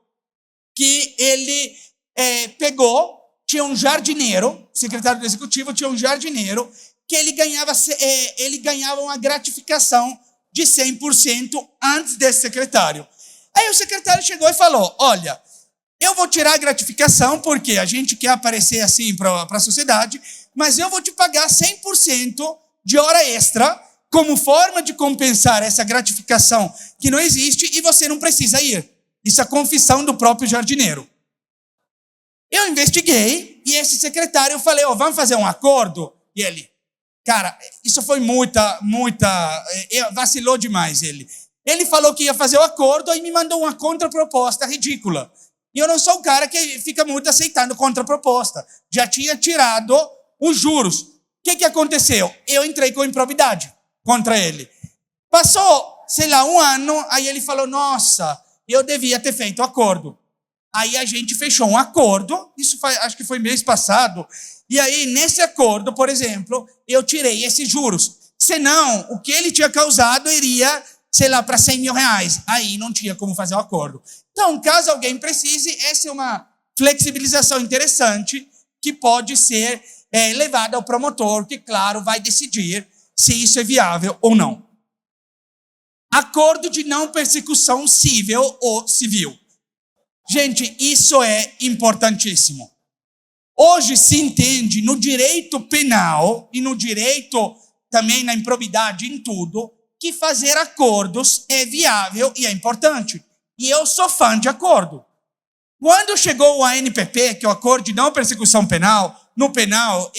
que ele tinha um jardineiro, secretário do executivo tinha um jardineiro, que ele ganhava uma gratificação de 100% antes desse secretário. Aí o secretário chegou e falou, olha, eu vou tirar a gratificação porque a gente quer aparecer assim para a sociedade, mas eu vou te pagar 100% de hora extra como forma de compensar essa gratificação que não existe e você não precisa ir. Isso é confissão do próprio jardineiro. Eu investiguei e esse secretário, eu falei, vamos fazer um acordo? E ele, cara, isso foi vacilou demais ele. Ele falou que ia fazer o acordo e me mandou uma contraproposta ridícula. E eu não sou o cara que fica muito aceitando contraproposta. Já tinha tirado os juros. O que aconteceu? Eu entrei com improbidade contra ele. Passou, sei lá, 1 ano, aí ele falou, nossa, eu devia ter feito o acordo. Aí a gente fechou um acordo, acho que foi mês passado, e aí nesse acordo, por exemplo, eu tirei esses juros. Senão, o que ele tinha causado iria, sei lá, para R$100.000. Aí não tinha como fazer o acordo. Então, caso alguém precise, essa é uma flexibilização interessante que pode ser levada ao promotor, que, claro, vai decidir se isso é viável ou não. Acordo de não persecução civil ou civil. Gente, isso é importantíssimo. Hoje se entende no direito penal e no direito também na improbidade, em tudo, que fazer acordos é viável e é importante. E eu sou fã de acordo. Quando chegou o ANPP, que é o Acordo de Não Persecução Penal, no penal,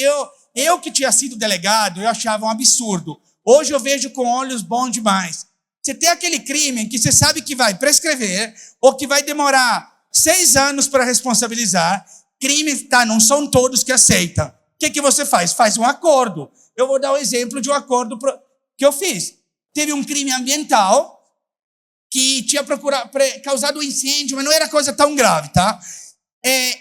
eu que tinha sido delegado, eu achava um absurdo. Hoje eu vejo com olhos bons demais. Você tem aquele crime que você sabe que vai prescrever ou que vai demorar 6 anos para responsabilizar. Crimes, tá, não são todos que aceitam. O que você faz? Faz um acordo. Eu vou dar um exemplo de um acordo que eu fiz. Teve um crime ambiental que tinha causado um incêndio, mas não era coisa tão grave, tá?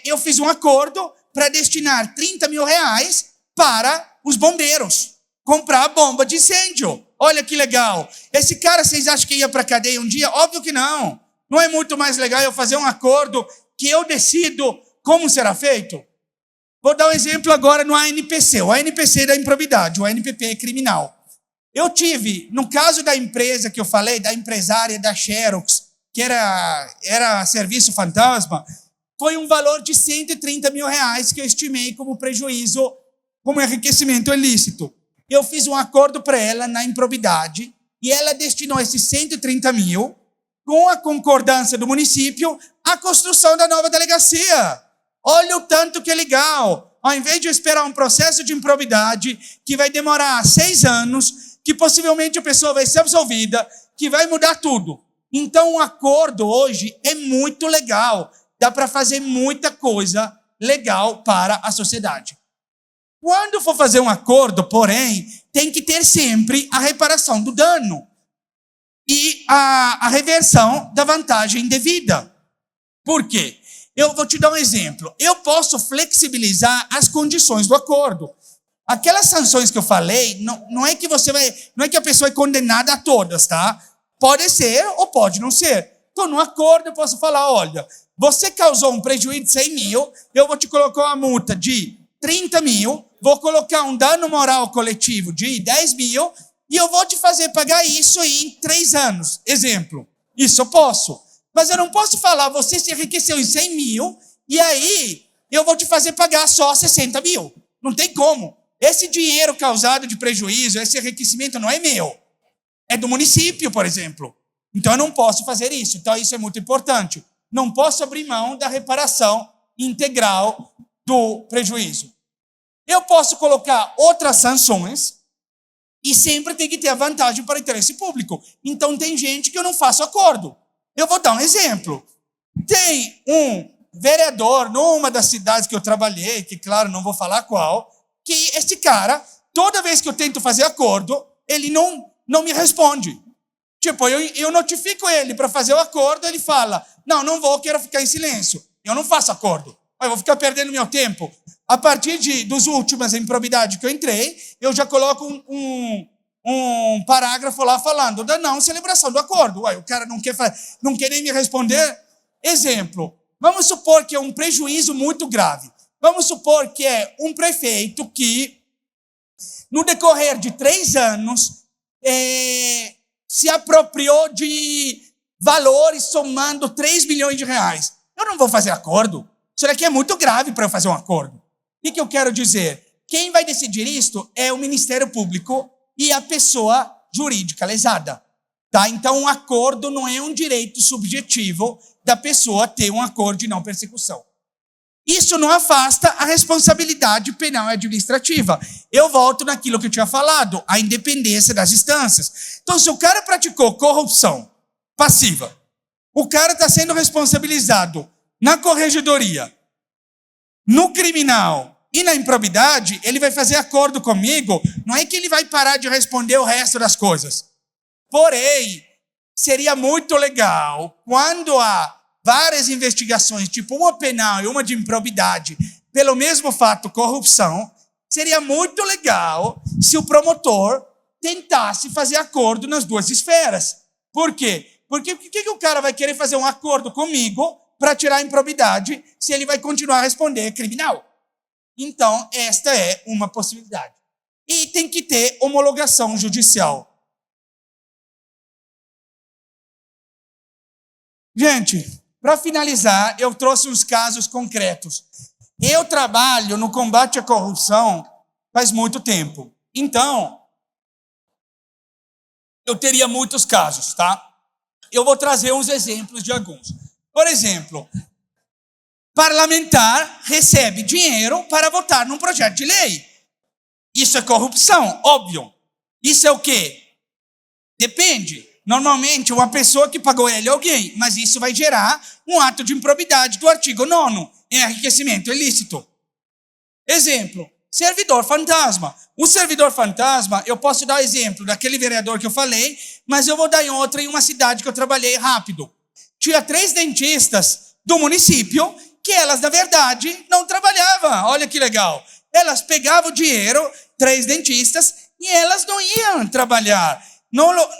Eu fiz um acordo para destinar 30 mil reais para os bombeiros comprar bomba de incêndio. Olha que legal. Esse cara, vocês acham que ia para a cadeia um dia? Óbvio que não. Não é muito mais legal eu fazer um acordo que eu decido como será feito? Vou dar um exemplo agora no ANPC. O ANPC é da improbidade, o ANPP é criminal. Eu tive, no caso da empresa que eu falei, da empresária da Xerox, que era serviço fantasma, foi um valor de 130 mil reais que eu estimei como prejuízo, como enriquecimento ilícito. Eu fiz um acordo para ela na improbidade e ela destinou esses 130 mil, com a concordância do município, à construção da nova delegacia. Olha o tanto que é legal. Ao invés de eu esperar um processo de improbidade que vai demorar 6 anos, que possivelmente a pessoa vai ser absolvida, que vai mudar tudo. Então, o acordo hoje é muito legal. Dá para fazer muita coisa legal para a sociedade. Quando for fazer um acordo, porém, tem que ter sempre a reparação do dano e a reversão da vantagem devida. Por quê? Eu vou te dar um exemplo. Eu posso flexibilizar as condições do acordo. Aquelas sanções que eu falei, não é que a pessoa é condenada a todas, tá? Pode ser ou pode não ser. Então, no acordo eu posso falar, olha, você causou um prejuízo de 100 mil, eu vou te colocar uma multa de 30 mil, vou colocar um dano moral coletivo de 10 mil e eu vou te fazer pagar isso em 3 anos. Exemplo, isso eu posso. Mas eu não posso falar, você se enriqueceu em 100 mil e aí eu vou te fazer pagar só 60 mil. Não tem como. Esse dinheiro causado de prejuízo, esse enriquecimento não é meu. É do município, por exemplo. Então eu não posso fazer isso. Então isso é muito importante. Não posso abrir mão da reparação integral do prejuízo. Eu posso colocar outras sanções e sempre tem que ter a vantagem para o interesse público. Então tem gente que eu não faço acordo. Eu vou dar um exemplo. Tem um vereador numa das cidades que eu trabalhei, que claro, não vou falar qual, que esse cara, toda vez que eu tento fazer acordo, ele não me responde. Tipo, eu notifico ele para fazer o acordo, ele fala, não vou, quero ficar em silêncio. Eu não faço acordo. Eu vou ficar perdendo meu tempo. A partir dos últimas improbidades que eu entrei, eu já coloco um parágrafo lá falando da não celebração do acordo. O cara não quer nem me responder. Exemplo, vamos supor que é um prejuízo muito grave. Vamos supor que é um prefeito que, no decorrer de 3 anos, se apropriou de valores somando 3 milhões de reais. Eu não vou fazer acordo. Isso daqui é muito grave para eu fazer um acordo. O que eu quero dizer? Quem vai decidir isto é o Ministério Público e a pessoa jurídica lesada. Tá? Então, um acordo não é um direito subjetivo da pessoa ter um acordo de não persecução. Isso não afasta a responsabilidade penal e administrativa. Eu volto naquilo que eu tinha falado, a independência das instâncias. Então, se o cara praticou corrupção passiva, o cara está sendo responsabilizado na corregedoria, no criminal e na improbidade, ele vai fazer acordo comigo, não é que ele vai parar de responder o resto das coisas. Porém, seria muito legal quando há várias investigações, tipo uma penal e uma de improbidade, pelo mesmo fato, corrupção, seria muito legal se o promotor tentasse fazer acordo nas 2 esferas. Por quê? Porque por que o cara vai querer fazer um acordo comigo para tirar a improbidade se ele vai continuar a responder criminal? Então, esta é uma possibilidade. E tem que ter homologação judicial. Gente, para finalizar, eu trouxe uns casos concretos. Eu trabalho no combate à corrupção faz muito tempo. Então, eu teria muitos casos, tá? Eu vou trazer uns exemplos de alguns. Por exemplo, parlamentar recebe dinheiro para votar num projeto de lei. Isso é corrupção, óbvio. Isso é o quê? Depende. Normalmente, uma pessoa que pagou ele é alguém, mas isso vai gerar um ato de improbidade do artigo 9º, enriquecimento ilícito. Exemplo, servidor fantasma. O servidor fantasma, eu posso dar exemplo daquele vereador que eu falei, mas eu vou dar em outra, em uma cidade que eu trabalhei rápido. Tinha 3 dentistas do município que elas, na verdade, não trabalhavam. Olha que legal. Elas pegavam o dinheiro, 3 dentistas, e elas não iam trabalhar.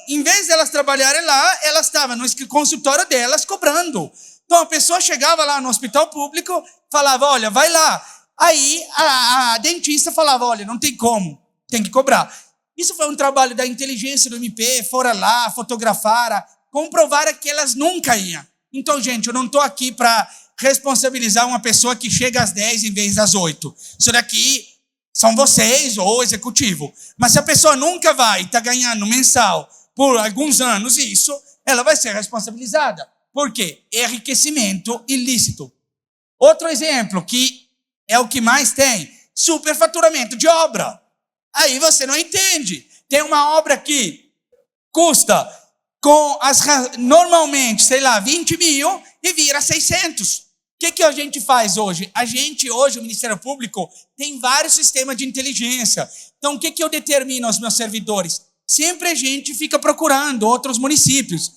Em vez de elas trabalharem lá, elas estavam no consultório delas cobrando. Então a pessoa chegava lá no hospital público, falava, olha, vai lá. Aí a dentista falava, olha, não tem como, tem que cobrar. Isso foi um trabalho da inteligência do MP, foram lá, fotografaram, comprovaram que elas nunca iam. Então, gente, eu não estou aqui para responsabilizar uma pessoa que chega às 10 em vez das 8. Isso daqui são vocês ou o executivo. Mas se a pessoa nunca vai estar ganhando mensal por alguns anos isso, ela vai ser responsabilizada. Por quê? Enriquecimento ilícito. Outro exemplo, que é o que mais tem, superfaturamento de obra. Aí você não entende. Tem uma obra que custa normalmente, 20 mil e vira 600. O que a gente faz hoje? Hoje, o Ministério Público, tem vários sistemas de inteligência. Então, o que eu determino aos meus servidores? Sempre a gente fica procurando outros municípios.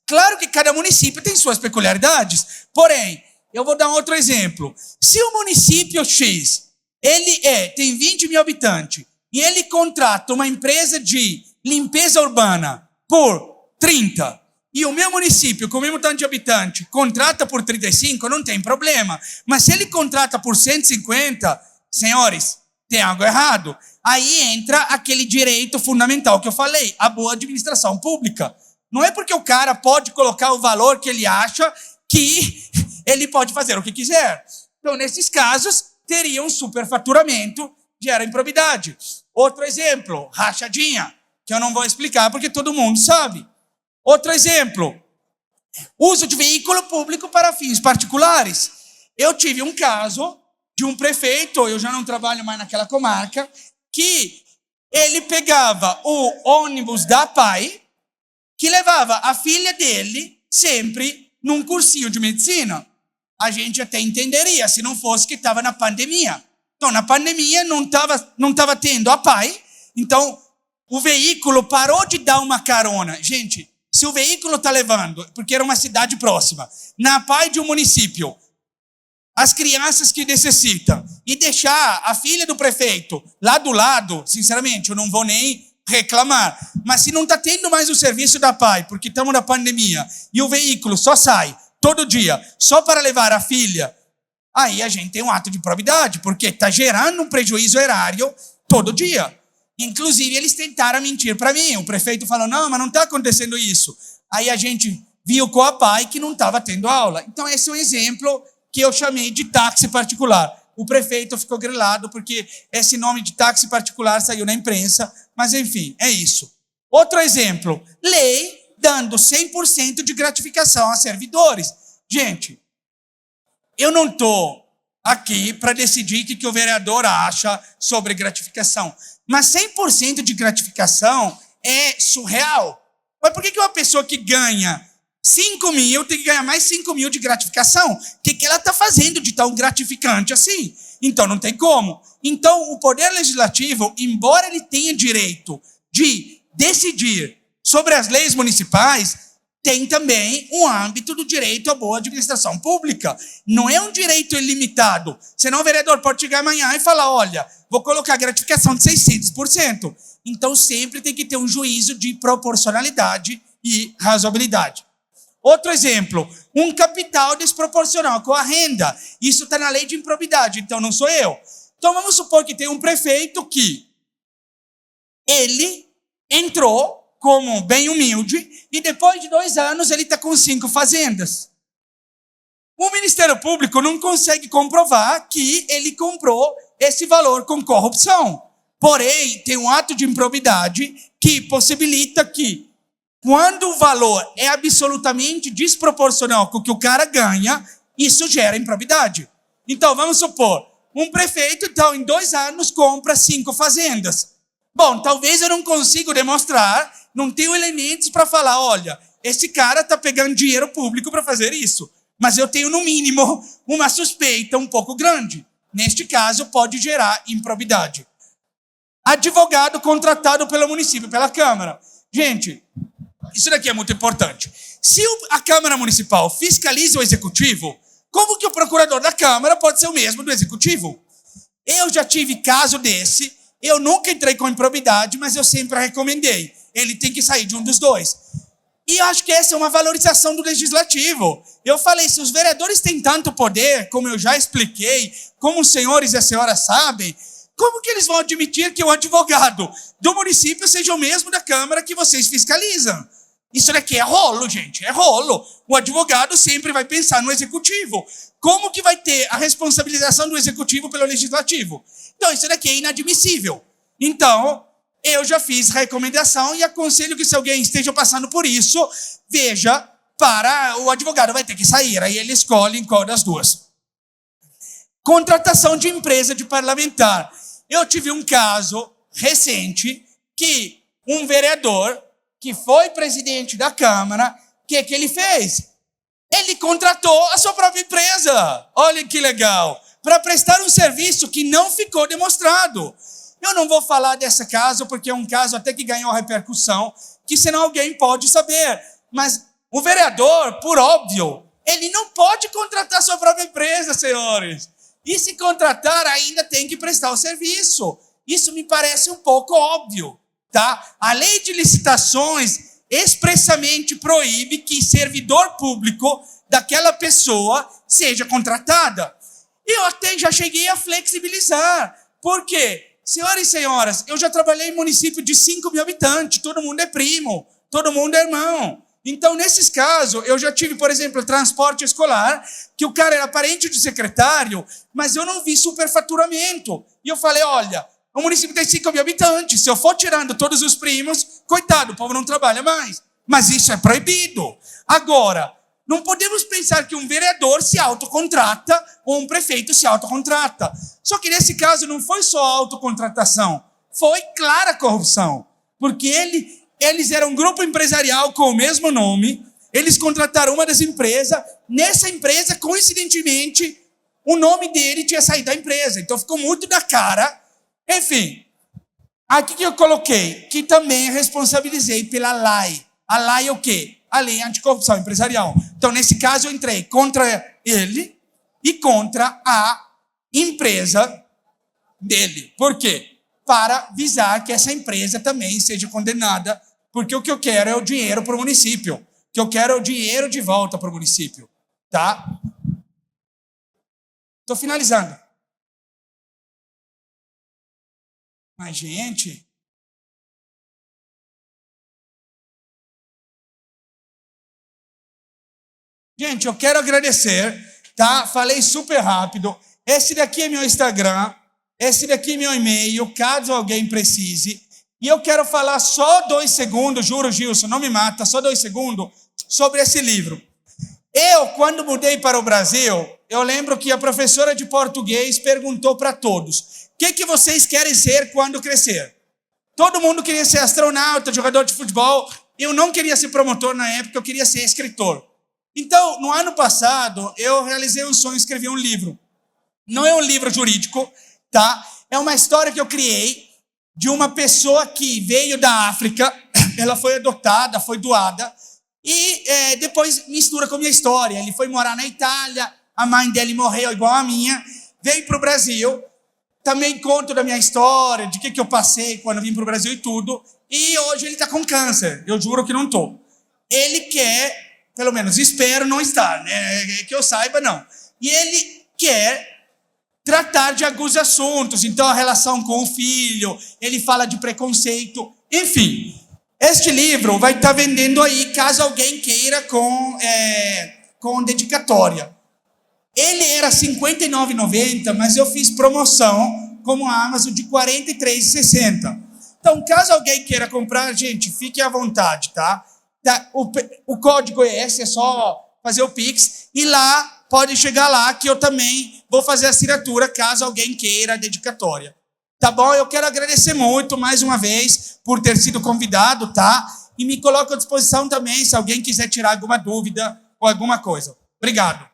Claro que cada município tem suas peculiaridades, porém, eu vou dar um outro exemplo. Se o município X, tem 20 mil habitantes, e ele contrata uma empresa de limpeza urbana por 30, e o meu município, com o mesmo tanto de habitante, contrata por 35, não tem problema. Mas se ele contrata por 150, senhores, tem algo errado. Aí entra aquele direito fundamental que eu falei, a boa administração pública. Não é porque o cara pode colocar o valor que ele acha que ele pode fazer o que quiser. Então, nesses casos, teria um superfaturamento, gera improbidade. Outro exemplo, rachadinha, que eu não vou explicar porque todo mundo sabe. Outro exemplo, uso de veículo público para fins particulares. Eu tive um caso de um prefeito, eu já não trabalho mais naquela comarca, que ele pegava o ônibus da PAI, que levava a filha dele sempre num cursinho de medicina. A gente até entenderia se não fosse que estava na pandemia. Então, na pandemia não estava tendo a PAI, então o veículo parou de dar uma carona. Gente, se o veículo está levando, porque era uma cidade próxima, na PAI de um município, as crianças que necessitam, e deixar a filha do prefeito lá do lado, sinceramente, eu não vou nem reclamar. Mas se não está tendo mais o serviço da PAI, porque estamos na pandemia, e o veículo só sai todo dia, só para levar a filha, aí a gente tem um ato de improbidade, porque está gerando um prejuízo erário todo dia. Inclusive, eles tentaram mentir para mim. O prefeito falou, não, mas não está acontecendo isso. Aí a gente viu com a PAI que não estava tendo aula. Então, esse é um exemplo que eu chamei de táxi particular. O prefeito ficou grilado porque esse nome de táxi particular saiu na imprensa. Mas, enfim, é isso. Outro exemplo, lei dando 100% de gratificação a servidores. Gente, eu não estou aqui para decidir o que o vereador acha sobre gratificação. Mas 100% de gratificação é surreal. Mas por que uma pessoa que ganha 5 mil tem que ganhar mais 5 mil de gratificação? O que ela está fazendo de tão gratificante assim? Então não tem como. Então o Poder Legislativo, embora ele tenha direito de decidir sobre as leis municipais, tem também um âmbito do direito à boa administração pública. Não é um direito ilimitado. Senão o vereador pode chegar amanhã e falar, olha, vou colocar gratificação de 600%. Então sempre tem que ter um juízo de proporcionalidade e razoabilidade. Outro exemplo, um capital desproporcional com a renda. Isso está na lei de improbidade, então não sou eu. Então vamos supor que tem um prefeito que ele entrou como bem humilde, e depois de 2 anos ele está com 5 fazendas. O Ministério Público não consegue comprovar que ele comprou esse valor com corrupção. Porém, tem um ato de improbidade que possibilita que, quando o valor é absolutamente desproporcional com o que o cara ganha, isso gera improbidade. Então, vamos supor, um prefeito, então, em 2 anos, compra 5 fazendas. Bom, talvez eu não consiga demonstrar, não tenho elementos para falar, olha, esse cara está pegando dinheiro público para fazer isso. Mas eu tenho, no mínimo, uma suspeita um pouco grande. Neste caso, pode gerar improbidade. Advogado contratado pelo município, pela Câmara. Gente, isso daqui é muito importante. Se a Câmara Municipal fiscaliza o Executivo, como que o procurador da Câmara pode ser o mesmo do Executivo? Eu já tive caso desse, eu nunca entrei com improbidade, mas eu sempre recomendei. Ele tem que sair de um dos dois. E eu acho que essa é uma valorização do Legislativo. Eu falei, se os vereadores têm tanto poder, como eu já expliquei, como os senhores e as senhoras sabem, como que eles vão admitir que o advogado do município seja o mesmo da Câmara que vocês fiscalizam? Isso daqui é rolo, gente, é rolo. O advogado sempre vai pensar no Executivo. Como que vai ter a responsabilização do Executivo pelo Legislativo? Então, isso daqui é inadmissível. Então, eu já fiz recomendação e aconselho que, se alguém esteja passando por isso, veja, para o advogado vai ter que sair. Aí ele escolhe em qual das duas. Contratação de empresa de parlamentar. Eu tive um caso recente que um vereador que foi presidente da Câmara, o que ele fez? Ele contratou a sua própria empresa. Olha que legal. Para prestar um serviço que não ficou demonstrado. Eu não vou falar desse caso, porque é um caso até que ganhou repercussão, que senão alguém pode saber. Mas o vereador, por óbvio, ele não pode contratar a sua própria empresa, senhores. E se contratar, ainda tem que prestar o serviço. Isso me parece um pouco óbvio, tá? A lei de licitações expressamente proíbe que servidor público daquela pessoa seja contratada. E eu até já cheguei a flexibilizar. Por quê? Senhoras e senhoras, eu já trabalhei em município de 5 mil habitantes, todo mundo é primo, todo mundo é irmão. Então, nesses casos, eu já tive, por exemplo, transporte escolar, que o cara era parente do secretário, mas eu não vi superfaturamento. E eu falei, olha, o município tem 5 mil habitantes, se eu for tirando todos os primos, coitado, o povo não trabalha mais. Mas isso é proibido. Agora, não podemos pensar que um vereador se autocontrata ou um prefeito se autocontrata. Só que nesse caso não foi só autocontratação, foi clara corrupção. Porque eles eram um grupo empresarial com o mesmo nome, eles contrataram uma das empresas, nessa empresa, coincidentemente, o nome dele tinha saído da empresa. Então ficou muito da cara. Enfim, aqui que eu coloquei, que também responsabilizei pela LAI. A LAI é o quê? A Lei Anticorrupção Empresarial. Então, nesse caso, eu entrei contra ele e contra a empresa dele. Por quê? Para visar que essa empresa também seja condenada, porque o que eu quero é o dinheiro para o município. O que eu quero é o dinheiro de volta para o município. Tá? Estou finalizando. Mas, gente... Gente, eu quero agradecer, tá? Falei super rápido. Esse daqui é meu Instagram, esse daqui é meu e-mail, caso alguém precise. E eu quero falar só 2 segundos, juro, Gilson, não me mata, só 2 segundos, sobre esse livro. Eu, quando mudei para o Brasil, eu lembro que a professora de português perguntou para todos, o que vocês querem ser quando crescer? Todo mundo queria ser astronauta, jogador de futebol. Eu não queria ser promotor na época, eu queria ser escritor. Então, no ano passado, eu realizei um sonho, escrevi um livro. Não é um livro jurídico, tá? É uma história que eu criei de uma pessoa que veio da África, ela foi adotada, foi doada, e depois mistura com a minha história. Ele foi morar na Itália, a mãe dele morreu igual a minha, veio para o Brasil, também conto da minha história, de que eu passei quando vim para o Brasil e tudo, e hoje ele está com câncer, eu juro que não estou. Ele quer... Pelo menos espero não estar, né? Que eu saiba, não. E ele quer tratar de alguns assuntos. Então, a relação com o filho, ele fala de preconceito. Enfim, Este livro vai estar vendendo aí, caso alguém queira, com dedicatória. Ele era R$ 59,90, mas eu fiz promoção como a Amazon de R$ 43,60. Então, caso alguém queira comprar, gente, fique à vontade, tá? O código é esse, é só fazer o Pix. E lá, pode chegar lá, que eu também vou fazer a assinatura, caso alguém queira a dedicatória. Tá bom? Eu quero agradecer muito, mais uma vez, por ter sido convidado, tá? E me coloco à disposição também, se alguém quiser tirar alguma dúvida ou alguma coisa. Obrigado.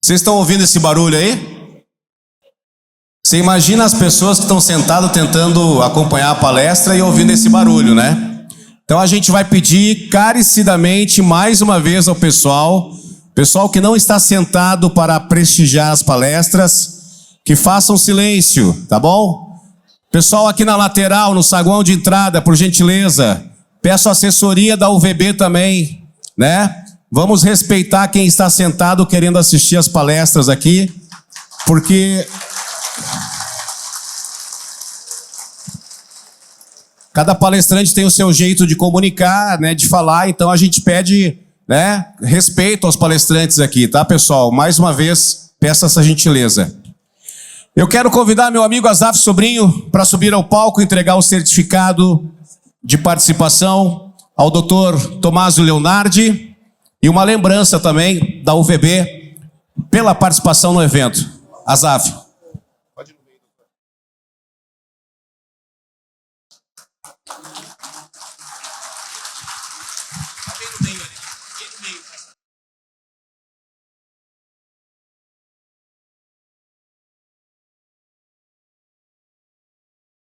Vocês estão ouvindo esse barulho aí? Você imagina as pessoas que estão sentadas tentando acompanhar a palestra e ouvindo esse barulho, né? Então a gente vai pedir encarecidamente mais uma vez ao pessoal que não está sentado para prestigiar as palestras, que façam silêncio, tá bom? Pessoal aqui na lateral, no saguão de entrada, por gentileza, peço assessoria da UVB também, né? Vamos respeitar quem está sentado querendo assistir as palestras aqui, porque cada palestrante tem o seu jeito de comunicar, né, de falar, então a gente pede, né, respeito aos palestrantes aqui, tá, pessoal? Mais uma vez, peço essa gentileza. Eu quero convidar meu amigo Azaf Sobrinho para subir ao palco e entregar o certificado de participação ao Dr. Tomásio Leonardi e uma lembrança também da UVB pela participação no evento. Azaf.